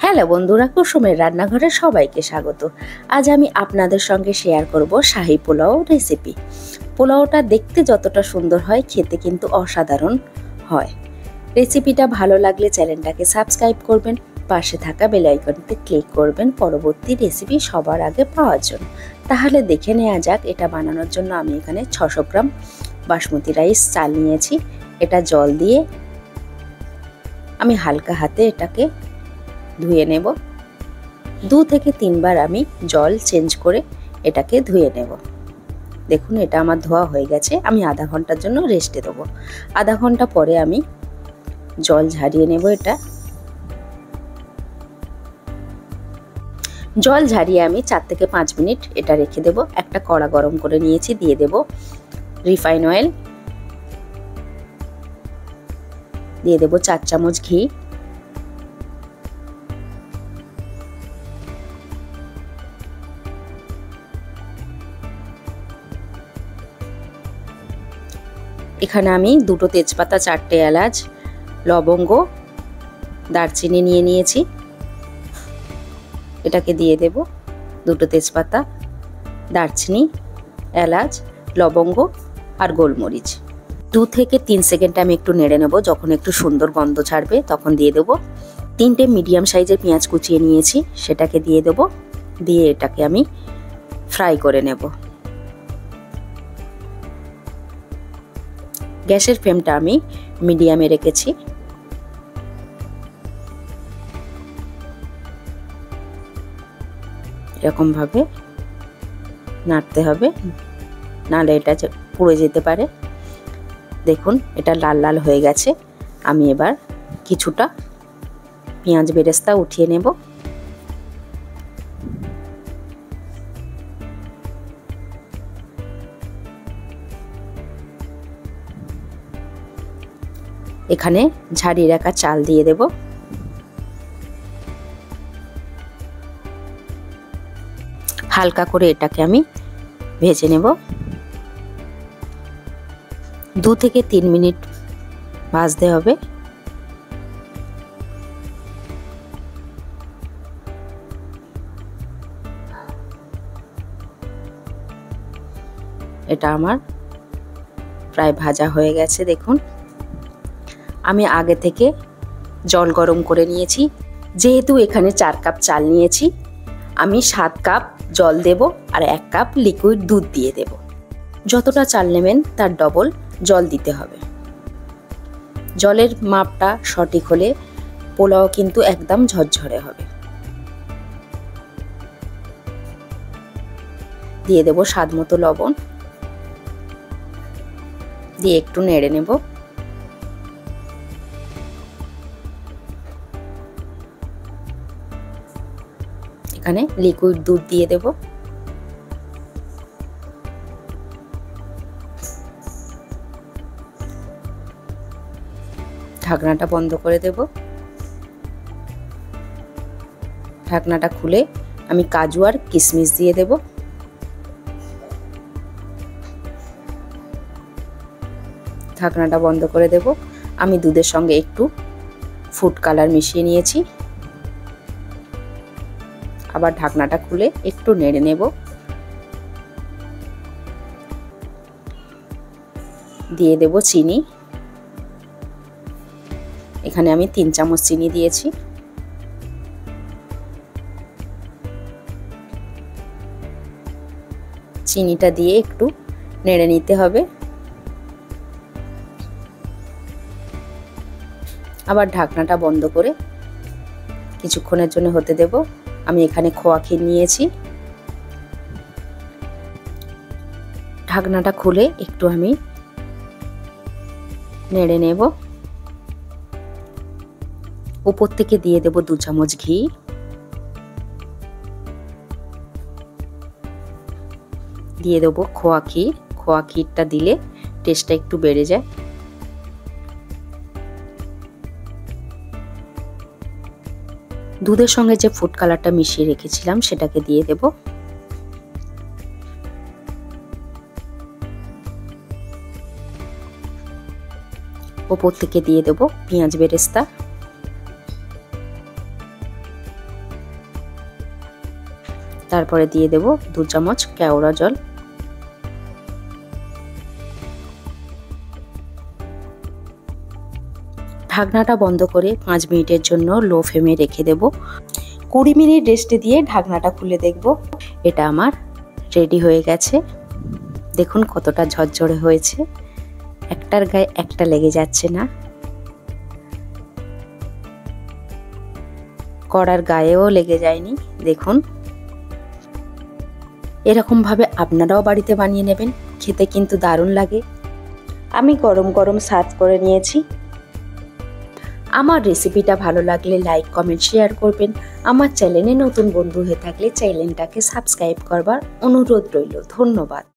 Hello বন্ধুরা, কুসুমের রান্নাঘরে সবাইকে স্বাগত। আজ আমি আপনাদের সঙ্গে শেয়ার করব শাহী পোলাও রেসিপি। পোলাওটা দেখতে যতটা সুন্দর হয়, খেতে কিন্তু অসাধারণ হয়। রেসিপিটা ভালো লাগলে চ্যানেলটাকে সাবস্ক্রাইব করবেন, পাশে থাকা বেল আইকনটিতে ক্লিক করবেন পরবর্তী রেসিপি সবার আগে পাওয়ার জন্য। তাহলে দেখে নেওয়া যাক। এটা বানানোর জন্য আমি এখানে 600 গ্রাম বাসমতি রাইস চাল নিয়েছি। এটা জল দিয়ে আমি হালকা হাতে এটাকে ধুয়ে নেব। 2 থেকে 3 বার আমি জল চেঞ্জ করে এটাকে ধুয়ে নেব। দেখুন, এটা আমার ধোয়া হয়ে গেছে। আমি আধা ঘন্টার জন্য রেস্টে দেবো। আধা ঘন্টা পরে আমি জল ঝারিয়ে নেব। জল ঝারিয়ে আমি 4 থেকে 5 মিনিট এটা রেখে দেব। একটা কড়া গরম করে নিয়েছি, দিয়ে দেব রিফাইন অয়েল, দিয়ে দেব 4 চামচ ঘি, এখানে আমি 2টো তেজপাতা, 4টে এলাচ, লবঙ্গ, দারচিনি নিয়ে নিয়েছি। এটাকে দিয়ে দেব। 2টো তেজপাতা, দারচিনি, এলাচ, লবঙ্গ আর গোলমরিচ। 2 থেকে 3 সেকেন্ড আমি একটু নেড়ে নেব। যখন একটু সুন্দর গন্ধ ছাড়বে তখন দিয়ে দেব 3টে মিডিয়াম সাইজের পেঁয়াজ কুচিয়ে নিয়েছি, সেটাকে দিয়ে দেব। দিয়ে এটাকে আমি ফ্রাই করে নেব। গ্যাসের ফ্লেমটা আমি মিডিয়ামে রেখেছি। এরকম ভাবে নাড়তে হবে, নাহলে এটা পুড়ে যেতে পারে। দেখুন, এটা লাল লাল হয়ে গেছে। আমি এবার কিছুটা পেঁয়াজ বেরেস্তা উঠিয়ে নেব। এখানে ঝারিয়ে রাখা চাল দিয়ে দেব। হালকা করে এটাকে আমি ভেজে নেব। 2 থেকে 3 মিনিট ভাজতে হবে। এটা আমার প্রায় ভাজা হয়ে গেছে। দেখুন, আমি আগে থেকে জল গরম করে নিয়েছি। যেহেতু এখানে 4 কাপ চাল নিয়েছি, আমি 7 কাপ জল দেব আর 1 কাপ লিকুইড দুধ দিয়ে দেব। যতটা চাল নেবেন তার ডবল জল দিতে হবে। জলের মাপটা সঠিক হলে পোলাও কিন্তু একদম ঝরঝরে হবে। দিয়ে দেব স্বাদ মতো লবণ, দিয়ে একটু নেড়ে নেব। এখানে লিকুইড দুধ দিয়ে দেব। ঢাকনাটা বন্ধ করে দেব। ঢাকনাটা খুলে আমি কাজু আর কিশমিশ দিয়ে দেব। ঢাকনাটা বন্ধ করে দেব। আমি দুধের সঙ্গে একটু ফুড কালার মিশিয়ে নিয়েছি। আবার ঢাকনাটা খুলে একটু নেড়ে নেব। দিয়ে দেব চিনি। এখানে আমি 3 চামচ চিনি দিয়েছি। চিনিটা দিয়ে একটু নেড়ে নিতে হবে। আবার ঢাকনাটা বন্ধ করে কিছুক্ষণের জন্য হতে দেব। আমি এখানে খোয়া ক্ষীর নিয়েছি। ঢাকনাটা খুলে একটু আমি নেড়ে নেব। উপর থেকে দিয়ে দেব 2 চামচ ঘি। দিয়ে দেব খোয়া ক্ষীর। খোয়া ক্ষীরটা দিলে টেস্টটা একটু বেড়ে যায়। দুধের সঙ্গে যে ফুড কালারটা মিশিয়ে রেখেছিলাম সেটাকে দিয়ে দেব। ওপর থেকে দিয়ে দেব পেঁয়াজ বেরেস্তা। তারপরে দিয়ে দেব 2 চামচ কেওড়া জল। ঢাকনাটা বন্ধ করে 5 মিনিটের জন্য লো ফ্লেমে রেখে দেব। 20 মিনিট রেস্টে দিয়ে ঢাকনাটা খুলে দেখব। এটা আমার রেডি হয়ে গেছে। দেখুন কতটা ঝরঝরে হয়েছে, একটার গায়ে একটা লেগে যাচ্ছে না। কড়ার গায়েও লেগে যায়নি। দেখুন এরকম ভাবে আপনারাও বাড়িতে বানিয়ে নেবেন, খেতে কিন্তু দারুণ লাগে। আমি গরম গরম সার্ভ করে নিয়েছি। আমার রেসিপিটা ভালো লাগলে লাইক কমেন্ট শেয়ার করবেন। আমার চ্যানেলে নতুন বন্ধু হয়ে থাকলে চ্যানেলটাকে সাবস্ক্রাইব করবার অনুরোধ রইল। ধন্যবাদ।